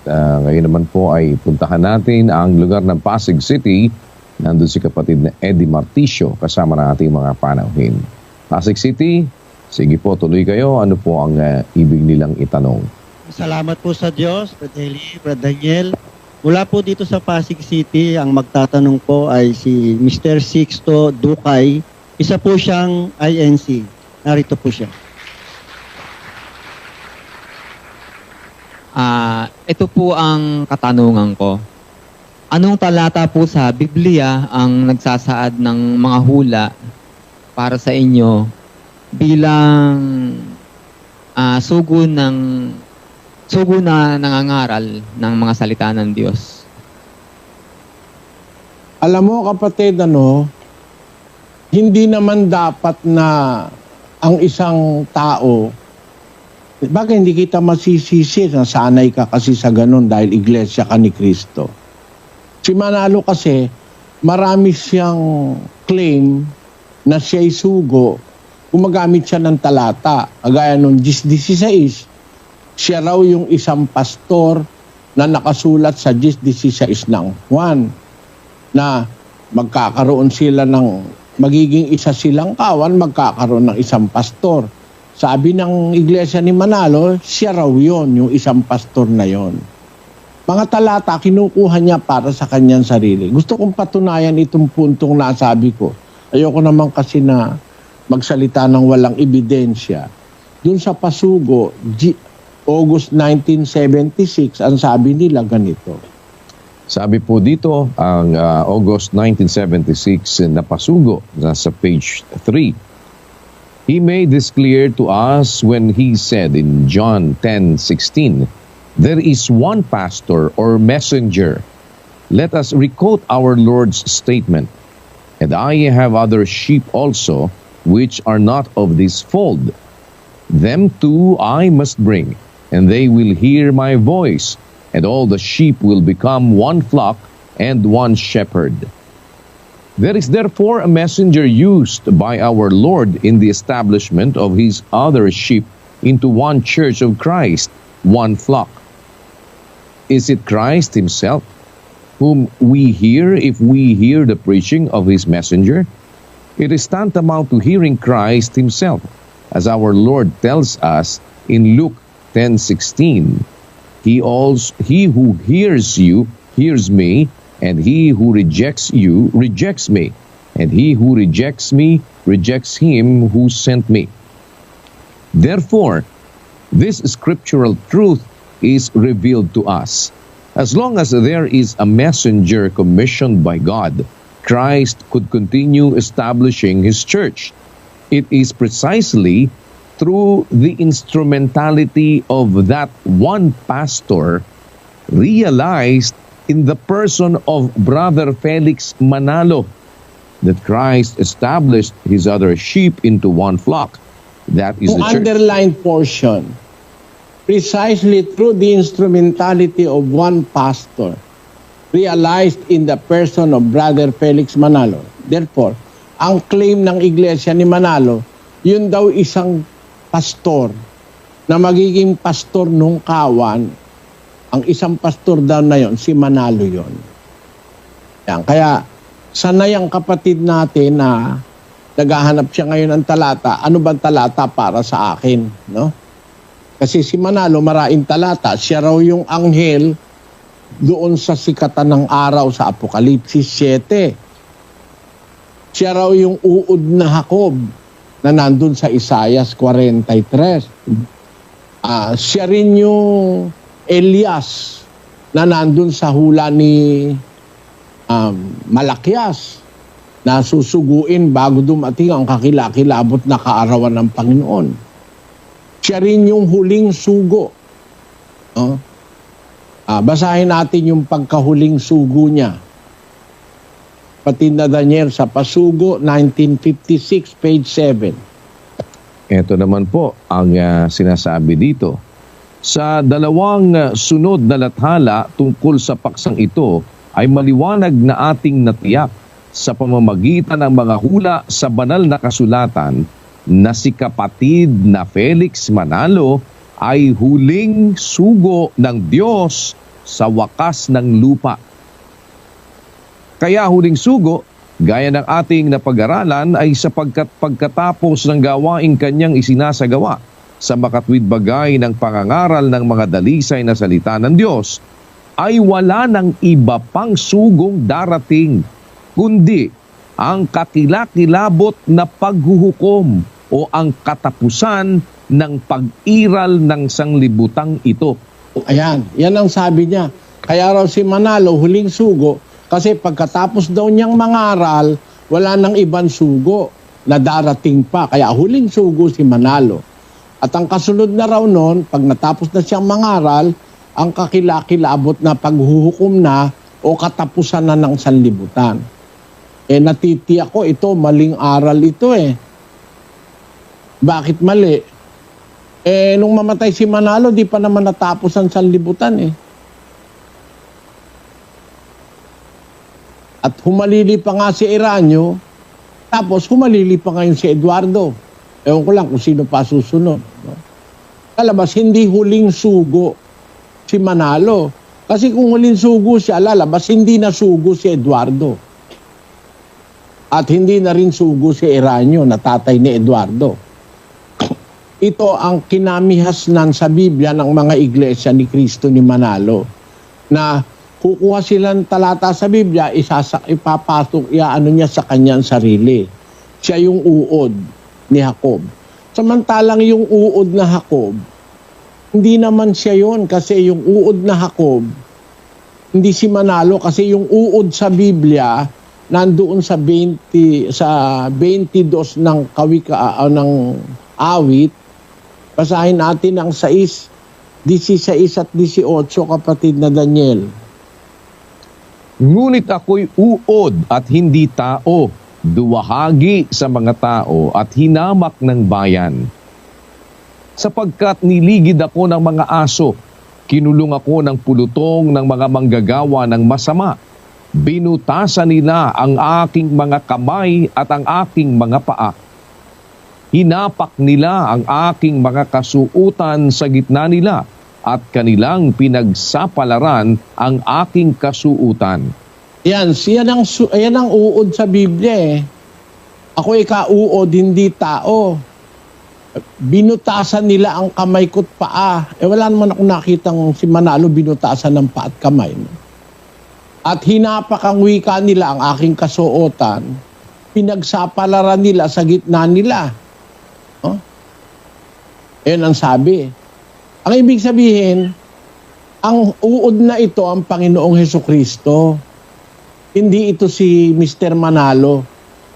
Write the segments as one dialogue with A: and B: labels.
A: ngayon naman po ay puntahan natin ang lugar ng Pasig City. Nandun si kapatid na Eddie Marticio kasama ng ating mga panauhin. Pasig City, sige po, tuloy kayo. Ano po ang ibig nilang itanong?
B: Salamat po sa Diyos, Brother Eli, Brother Daniel. Mula po dito sa Pasig City, ang magtatanong po ay si Mr. Sixto Ducay. Isa po siyang INC. Narito po siya.
C: Ito po ang katanungan ko. Anong talata po sa Biblia ang nagsasaad ng mga hula para sa inyo bilang sugo na nangangaral ng mga salita ng Diyos?
D: Alam mo kapatid, hindi naman dapat na ang isang tao, bakit hindi kita masisisi na sanay ka kasi sa ganun dahil iglesia ka ni Kristo. Si Manalo kasi, marami siyang claim na siya'y sugo, gumagamit siya ng talata. Agaya nung 10:16, siya raw yung isang pastor na nakasulat sa 10:16 ng Juan, na magkakaroon sila magiging isa silang kawan, magkakaroon ng isang pastor. Sabi ng iglesia ni Manalo, siya raw yon, yung isang pastor na yon. Mga talata, kinukuha niya para sa kanyang sarili. Gusto kong patunayan itong puntong nasabi ko. Ayoko naman kasi na magsalita ng walang ebidensya. Doon sa Pasugo, August 1976, ang sabi nila ganito.
A: Sabi po dito, ang August 1976 na Pasugo, nasa page 3. He made this clear to us when he said in John 10:16, "There is one pastor or messenger. Let us requote our Lord's statement. And I have other sheep also, which are not of this fold. Them too I must bring, and they will hear my voice, and all the sheep will become one flock and one shepherd." There is therefore a messenger used by our Lord in the establishment of his other sheep into one church of Christ, one flock. Is it Christ himself whom we hear if we hear the preaching of his messenger? It is tantamount to hearing Christ himself, as our Lord tells us in Luke 10:16. He who hears you hears me, and he who rejects you rejects me, and he who rejects me rejects him who sent me. Therefore, this scriptural truth is revealed to us. As long as there is a messenger commissioned by God, Christ could continue establishing his church. It is precisely through the instrumentality of that one pastor realized in the person of Brother Felix Manalo that Christ established his other sheep into one flock. That is the church.
D: Underlined portion. Precisely through the instrumentality of one pastor realized in the person of Brother Felix Manalo. Therefore, ang claim ng iglesia ni Manalo, yun daw isang pastor na magiging pastor nung kawan. Ang isang pastor daw na yon, si Manalo yon. Yan. Kaya, sanay ang kapatid natin na naghahanap siya ngayon ng talata. Ano bang talata para sa akin? No? Kasi si Manalo, maraming talata. Siya raw yung anghel doon sa sikatan ng araw sa Apokalipsis 7. Siya raw yung uod na Jacob na nandun sa Isaias 43. Siya rin yung Elias na nandun sa hula ni Malakias na susuguin bago dumating ang kakilakilabot na kaarawan ng Panginoon. Siya rin yung huling sugo. Basahin natin yung pagkahuling sugo niya. Kapatid na Daniel sa Pasugo, 1956, page 7.
A: Ito naman po ang sinasabi dito. Sa dalawang sunod na lathala tungkol sa paksang ito ay maliwanag na ating natiyak sa pamamagitan ng mga hula sa banal na kasulatan na si kapatid na Felix Manalo ay huling sugo ng Diyos sa wakas ng lupa. Kaya huling sugo, gaya ng ating napag-aralan, ay sapagkat pagkatapos ng gawaing kanyang isinasagawa sa makatwid bagay ng pangangaral ng mga dalisay na salita ng Diyos, ay wala ng iba pang sugong darating, kundi ang kakilakilabot na paghuhukom o ang katapusan ng pag-iral ng sanglibutang ito.
D: Ayan, yan ang sabi niya. Kaya raw si Manalo, huling sugo, kasi pagkatapos daw niyang mangaral, wala nang ibang sugo na darating pa. Kaya huling sugo si Manalo. At ang kasunod na raw noon, pag natapos na siyang mangaral, ang kakilakilabot na paghuhukom na o katapusan na ng sanlibutan. Natitiyak ko, ito, maling aral ito eh. Bakit mali? Nung mamatay si Manalo, di pa naman natapos ang sanlibutan eh. At humalili pa nga si Eranio, tapos humalili pa ngayon si Eduardo. Ewan ko lang kung sino pa susunod. No? Lalabas, hindi huling sugo si Manalo. Kasi kung huling sugo siya, lalabas, hindi na sugo si Eduardo. At hindi na rin sugo si Eranio na tatay ni Eduardo. Ito ang kinamihasnan sa Biblia ng mga iglesia ni Cristo ni Manalo. Na kukuha silang talata sa Biblia, ipapasok, iaano niya sa kanyang sarili. Siya yung uod ni Jacob. Samantalang yung uod na Jacob, hindi naman siya yon kasi yung uod na Jacob, hindi si Manalo kasi yung uod sa Biblia, nandoon sa 22 ng ng awit. Basahin natin ang 6, 16 at 18, kapatid na Daniel.
A: Ngunit ako'y uod at hindi tao, duwahagi sa mga tao at hinamak ng bayan. Sapagkat niligid ako ng mga aso, kinulong ako ng pulutong ng mga manggagawa ng masama. Binutasan nila ang aking mga kamay at ang aking mga paa. Hinapak nila ang aking mga kasuutan sa gitna nila at kanilang pinagsapalaran ang aking kasuutan.
D: Yan ang uod sa Biblia eh. Ako ikauod, hindi tao. Binutasan nila ang kamay ko't paa. Wala naman ako nakitang si Manalo binutasan ng paa at kamay. At hinapak ang wika nila ang aking kasuotan. Pinagsapalaran nila sa gitna nila. Yan ang sabi. Ang ibig sabihin, ang uod na ito ang Panginoong Hesukristo. Hindi ito si Mr. Manalo.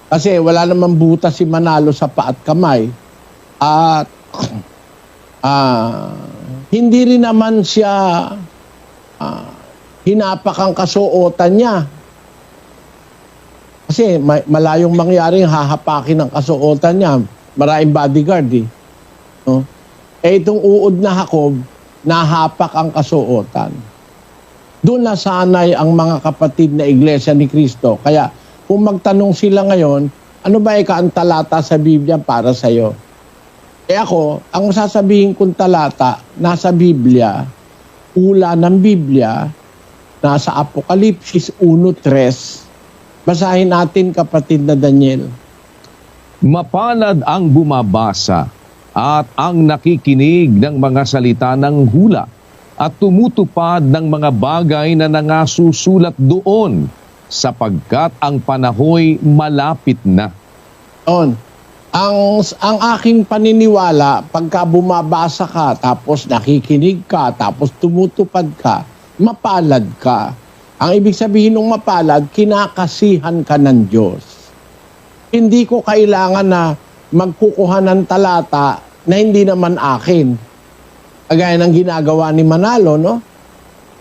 D: Kasi wala namang butas si Manalo sa paa at kamay. At hindi rin naman siya hinapak ang kasuotan niya. Kasi malayong mangyaring hahapakin ang kasuotan niya. Maraming bodyguard eh. No? Itong uod na Jacob, nahapak ang kasuotan. Doon nasanay ang mga kapatid na iglesia ni Cristo. Kaya kung magtanong sila ngayon, ano ba ang talata sa Biblia para sa iyo? Ako, ang sasabihin kong talata, nasa Biblia, ula ng Biblia, nasa Apokalipsis 1:3. Basahin natin, kapatid na Daniel.
A: Mapalad ang bumabasa at ang nakikinig ng mga salita ng hula at tumutupad ng mga bagay na nangasusulat doon sapagkat ang panahoy malapit na.
D: Ang aking paniniwala, pagka bumabasa ka, tapos nakikinig ka, tapos tumutupad ka, mapalad ka. Ang ibig sabihin ng mapalad, kinakasihan ka ng Diyos. Hindi ko kailangan na magkukuha ng talata na hindi naman akin. Kagaya ng ginagawa ni Manalo, no?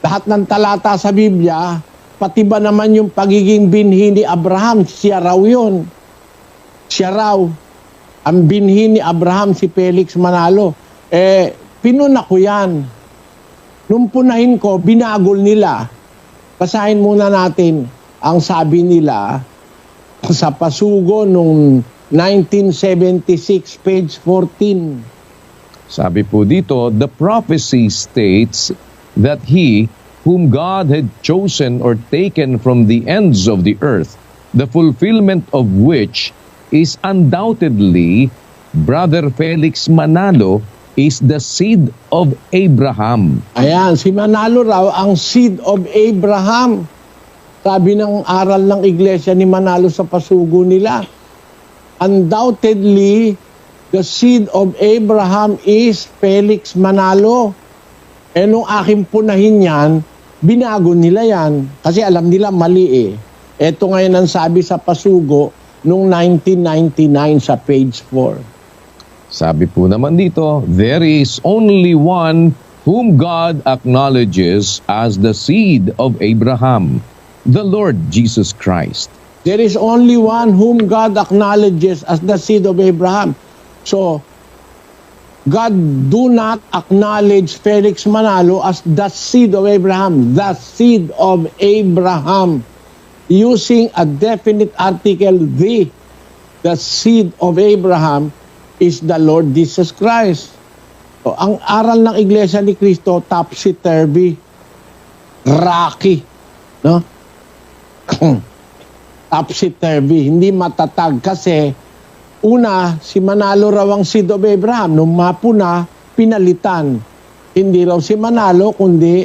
D: Lahat ng talata sa Biblia, pati ba naman yung pagiging binhi ni Abraham, siya raw yun. Siya raw. Ang binhi ni Abraham, si Felix Manalo. Pinuna ko yan. Nung punahin ko, binagol nila. Basahin muna natin ang sabi nila sa pasugo nung 1976, page 14.
A: Sabi po dito, the prophecy states that he whom God had chosen or taken from the ends of the earth, the fulfillment of which is undoubtedly Brother Felix Manalo is the seed of Abraham.
D: Ayan, si Manalo raw ang seed of Abraham. Sabi ng aral ng iglesia ni Manalo sa pasugo nila. Undoubtedly, the seed of Abraham is Felix Manalo. Eh nung aking punahin yan, binago nila yan. Kasi alam nila mali eh. Ito ngayon ang sabi sa pasugo nung 1999 sa page 4.
A: Sabi po naman dito, there is only one whom God acknowledges as the seed of Abraham, the Lord Jesus Christ.
D: There is only one whom God acknowledges as the seed of Abraham. So, God do not acknowledge Felix Manalo as the seed of Abraham, the seed of Abraham. Using a definite article, the seed of Abraham is the Lord Jesus Christ. So, ang aral ng Iglesia ni Cristo, topsy-turvy, rocky, no? Topsy-turvy, hindi matatag kasi una, si Manalo raw ang seed of Abraham. Nung mapuna, pinalitan. Hindi raw si Manalo, kundi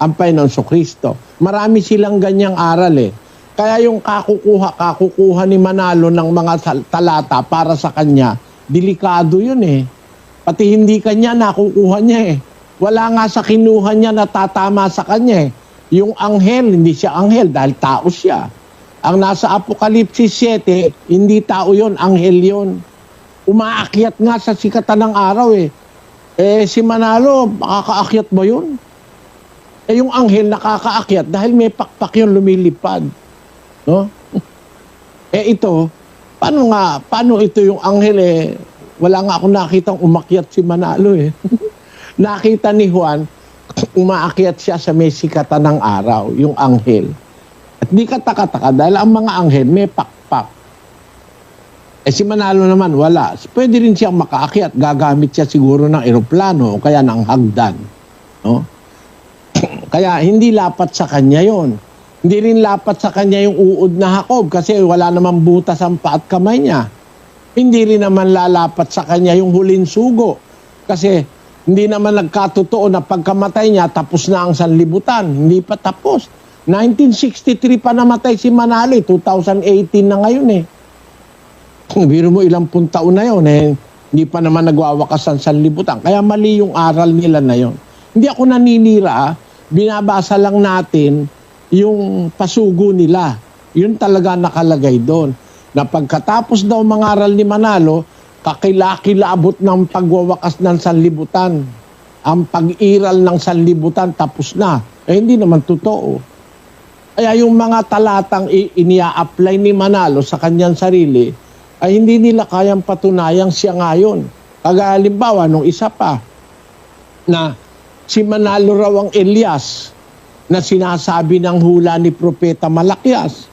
D: ang Panginoon Kristo. Marami silang ganyang aral eh. Kaya yung kakukuha ni Manalo ng mga talata para sa kanya, delikado yun eh. Pati hindi kanya nakukuha niya eh. Wala nga sa kinuha niya na tatama sa kanya eh. Yung anghel, hindi siya anghel dahil tao siya. Ang nasa Apokalipsis 7, hindi tao yon, anghel yon. Umaakyat nga sa sikatan ng araw eh. Eh si Manalo, makakaakyat ba yun? Eh yung anghel nakakaakyat dahil may pakpak yun lumilipad. No? Eh ito, paano ito yung anghel eh? Wala nga akong nakitang umakyat si Manalo eh. Nakita ni Juan, umaakyat siya sa may sikatan ng araw, yung anghel. At di kataka-taka dahil ang mga anghel may pakpak. Eh si Manalo naman, wala. Pwede rin siyang makaakyat. Gagamit siya siguro ng eroplano o kaya ng hagdan. No? Kaya hindi lapat sa kanya yon. Hindi rin lapat sa kanya yung uod na Jacob kasi wala namang butas ang paa at kamay niya. Hindi rin naman lalapat sa kanya yung huling sugo kasi hindi naman nagkatotoo na pagkamatay niya tapos na ang sanlibutan. Hindi pa tapos. 1963 pa namatay si Manalo, 2018 na ngayon eh. Biro mo ilang pung taon na yun eh. Hindi pa naman nagwawakas ang sanlibutan. Kaya mali yung aral nila na yun. Hindi ako naninira, binabasa lang natin yung pasugo nila. Yun talaga nakalagay doon. Na pagkatapos daw mangaral ni Manalo, kakilakilabot ng pagwawakas ng sanlibutan. Ang pag-iral ng sanlibutan tapos na. Eh hindi naman totoo. Kaya yung mga talatang inia-apply ni Manalo sa kanyang sarili, ay hindi nila kayang patunayang siya ngayon. Kagaya halimbawa, nung isa pa, na si Manalo raw ang Elias, na sinasabi ng hula ni Propeta Malakias.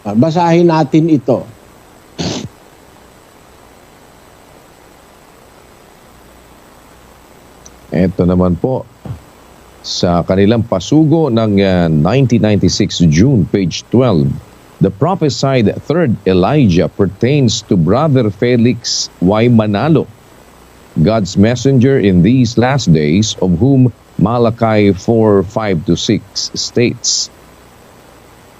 D: Basahin natin ito.
A: Ito naman po, sa kanilang pasugo ng 1996 June, page 12, the prophesied third Elijah pertains to Brother Felix Y. Manalo, God's messenger in these last days, of whom Malachi 4:5-6 states,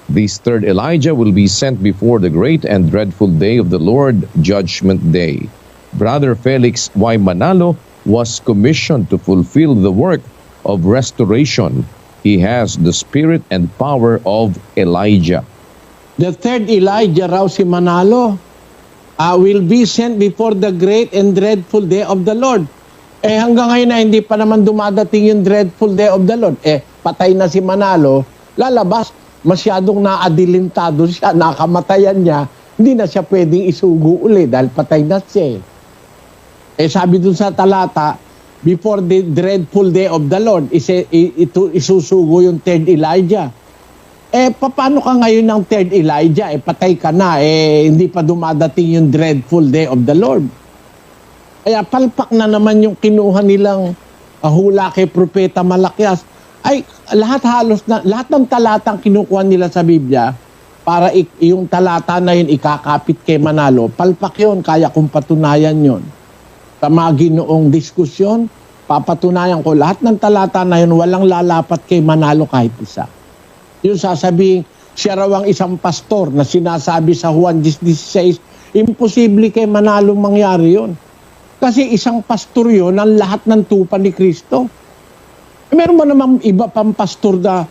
A: "This third Elijah will be sent before the great and dreadful day of the Lord, Judgment Day." Brother Felix Y. Manalo was commissioned to fulfill the work of restoration. He has the spirit and power of Elijah.
D: The third Elijah raw si Manalo will be sent before the great and dreadful day of the Lord. Eh hanggang ngayon na hindi pa naman dumadating yung dreadful day of the Lord. Eh patay na si Manalo, lalabas, masyadong naadilintado siya, nakamatayan niya, hindi na siya pwedeng isugo uli dahil patay na siya. Eh sabi dun sa talata, before the dreadful day of the Lord, isusugo yung third Elijah. Eh paano ka ngayon ng third Elijah? Eh patay ka na, eh hindi pa dumadating yung dreadful day of the Lord. Kaya palpak na naman yung kinuha nilang hula kay Propeta Malakias. ay lahat ng talatang kinukuha nila sa Biblia para yung talata na yun ikakapit kay Manalo, palpak yun, kaya kong patunayan yun. Sa mga ginoong diskusyon, papatunayan ko lahat ng talata na yun, walang lalapat kay Manalo kahit isa. Yung sasabihin, siya raw ang isang pastor na sinasabi sa Juan 16, imposible kay Manalo mangyari yun. Kasi isang pastor yun ang lahat ng tupa ni Kristo. Meron ba naman iba pang pastor na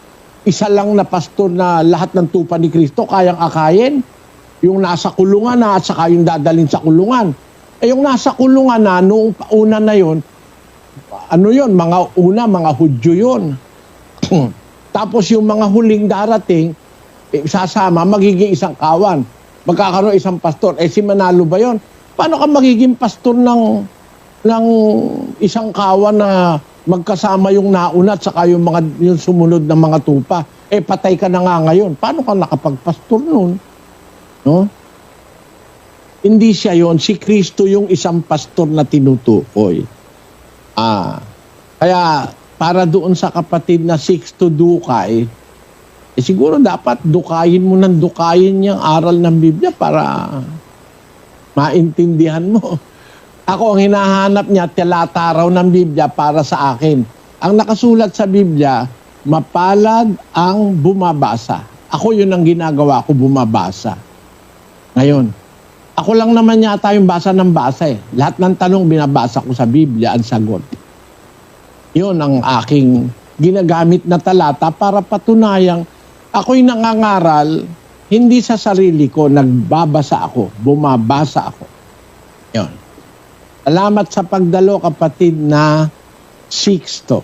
D: isa lang na pastor na lahat ng tupa ni Kristo kayang akayin? Yung nasa kulungan na at saka yung dadalhin sa kulungan. Yung nasa kulungan na noong una na yun, ano yun, mga Hudyo yun. Tapos yung mga huling darating, sasama, magiging isang kawan. Magkakaroon isang pastor. Si Manalo ba yun? Paano ka magiging pastor ng isang kawan na magkasama yung nauna at saka yung sumunod na mga tupa? Patay ka na nga ngayon. Paano ka nakapagpastor nun? No? Hindi siya yon, si Kristo yung isang pastor na tinutukoy. Kaya para doon sa kapatid na Sixto Dukay, siguro dapat dukayin mo ng dukayin yung aral ng Biblia para maintindihan mo. Ako ang hinahanap niya, talata raw ng Biblia para sa akin. Ang nakasulat sa Biblia, mapalad ang bumabasa. Ako yun ang ginagawa ko, bumabasa. Ngayon, ako lang naman yata yung basa ng basa eh. Lahat ng tanong binabasa ko sa Biblia, ang sagot. Yun ang aking ginagamit na talata para patunayang ako'y nangangaral, hindi sa sarili ko, nagbabasa ako, bumabasa ako. Yun. Salamat sa pagdalo, kapatid na Sixto.